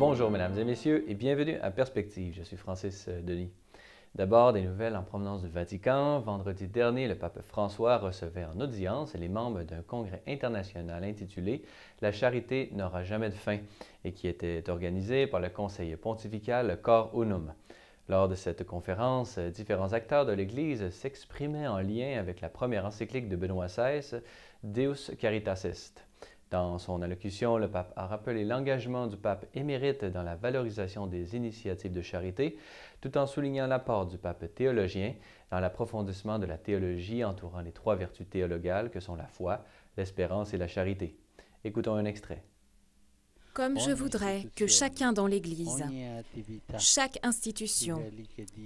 Bonjour mesdames et messieurs et bienvenue à Perspective. Je suis Francis Denis. D'abord, des nouvelles en provenance du Vatican. Vendredi dernier, le pape François recevait en audience les membres d'un congrès international intitulé « La charité n'aura jamais de fin » et qui était organisé par le conseil pontifical Cor Unum. Lors de cette conférence, différents acteurs de l'Église s'exprimaient en lien avec la première encyclique de Benoît XVI, Deus Caritas Est. Dans son allocution, le pape a rappelé l'engagement du pape émérite dans la valorisation des initiatives de charité, tout en soulignant l'apport du pape théologien dans l'approfondissement de la théologie entourant les trois vertus théologales que sont la foi, l'espérance et la charité. Écoutons un extrait. Comme je voudrais que chacun dans l'Église, chaque institution,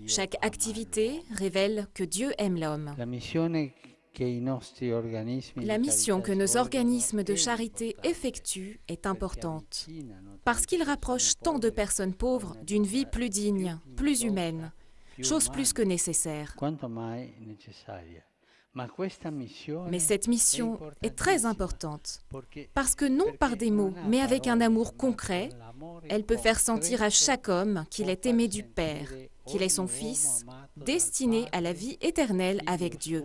chaque activité révèle que Dieu aime l'homme. La mission que nos organismes de charité effectuent est importante, parce qu'ils rapprochent tant de personnes pauvres d'une vie plus digne, plus humaine, chose plus que nécessaire. Mais cette mission est très importante, parce que non par des mots, mais avec un amour concret, elle peut faire sentir à chaque homme qu'il est aimé du Père, qu'il est son Fils, destiné à la vie éternelle avec Dieu.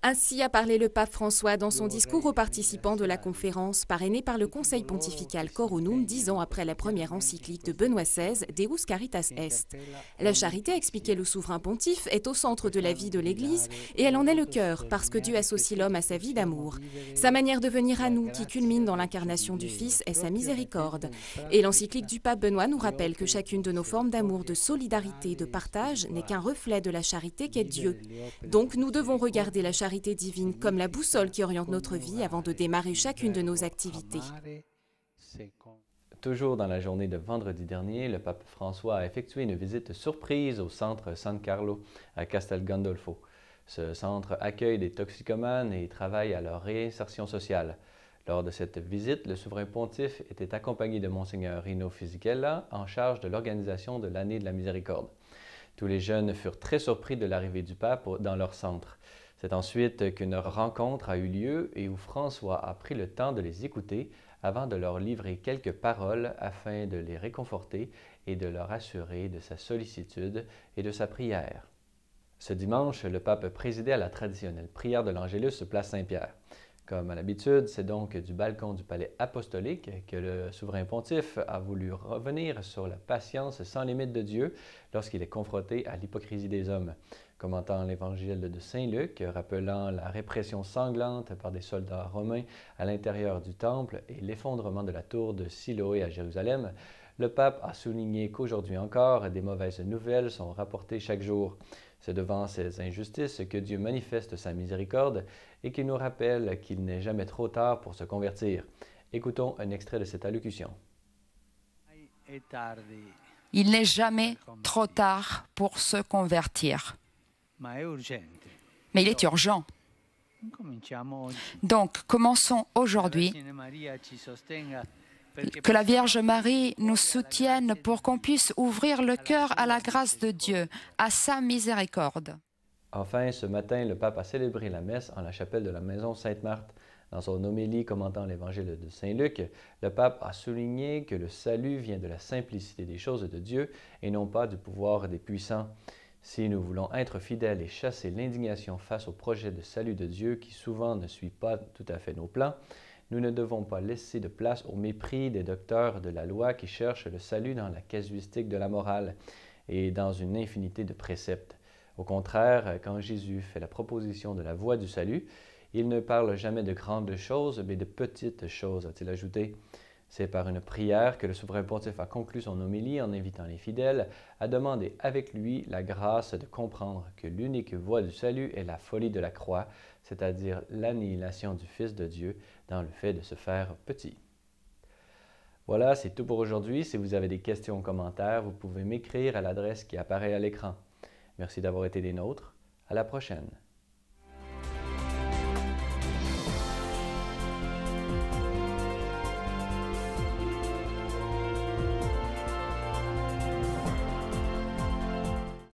Ainsi a parlé le pape François dans son discours aux participants de la conférence parrainée par le conseil pontifical Cor Unum 10 ans après la première encyclique de Benoît XVI, Deus Caritas Est. La charité, expliquait le souverain pontife, est au centre de la vie de l'Église et elle en est le cœur parce que Dieu associe l'homme à sa vie d'amour. Sa manière de venir à nous, qui culmine dans l'incarnation du Fils, est sa miséricorde. Et l'encyclique du pape Benoît nous rappelle que chacune de nos formes d'amour, de solidarité, de partage n'est qu'un reflet de la charité qu'est Dieu. Donc nous devons regarder la charité divine comme la boussole qui oriente notre vie avant de démarrer chacune de nos activités. Toujours dans la journée de vendredi dernier, le pape François a effectué une visite surprise au centre San Carlo à Castel Gandolfo. Ce centre accueille des toxicomanes et travaille à leur réinsertion sociale. Lors de cette visite, le souverain pontife était accompagné de Monseigneur Rino Fisichella, en charge de l'organisation de l'année de la miséricorde. Tous les jeunes furent très surpris de l'arrivée du pape dans leur centre. C'est ensuite qu'une rencontre a eu lieu et où François a pris le temps de les écouter avant de leur livrer quelques paroles afin de les réconforter et de leur assurer de sa sollicitude et de sa prière. Ce dimanche, le pape présidait à la traditionnelle prière de l'Angélus place Saint-Pierre. Comme à l'habitude, c'est donc du balcon du palais apostolique que le souverain pontife a voulu revenir sur la patience sans limite de Dieu lorsqu'il est confronté à l'hypocrisie des hommes. Commentant l'évangile de Saint Luc, rappelant la répression sanglante par des soldats romains à l'intérieur du temple et l'effondrement de la tour de Siloé à Jérusalem, le pape a souligné qu'aujourd'hui encore, des mauvaises nouvelles sont rapportées chaque jour. C'est devant ces injustices que Dieu manifeste sa miséricorde et qui nous rappelle qu'il n'est jamais trop tard pour se convertir. Écoutons un extrait de cette allocution. Il n'est jamais trop tard pour se convertir. Mais il est urgent. Donc, commençons aujourd'hui. Que la Vierge Marie nous soutienne pour qu'on puisse ouvrir le cœur à la grâce de Dieu, à sa miséricorde. Enfin, ce matin, le pape a célébré la messe en la chapelle de la maison Sainte-Marthe. Dans son homélie commentant l'évangile de Saint Luc, le pape a souligné que le salut vient de la simplicité des choses de Dieu et non pas du pouvoir des puissants. Si nous voulons être fidèles et chasser l'indignation face au projet de salut de Dieu qui souvent ne suit pas tout à fait nos plans, nous ne devons pas laisser de place au mépris des docteurs de la loi qui cherchent le salut dans la casuistique de la morale et dans une infinité de préceptes. Au contraire, quand Jésus fait la proposition de la voie du salut, il ne parle jamais de grandes choses, mais de petites choses, a-t-il ajouté. C'est par une prière que le souverain pontife a conclu son homélie en invitant les fidèles à demander avec lui la grâce de comprendre que l'unique voie du salut est la folie de la croix, c'est-à-dire l'annihilation du Fils de Dieu dans le fait de se faire petit. Voilà, c'est tout pour aujourd'hui. Si vous avez des questions ou commentaires, vous pouvez m'écrire à l'adresse qui apparaît à l'écran. Merci d'avoir été des nôtres. À la prochaine.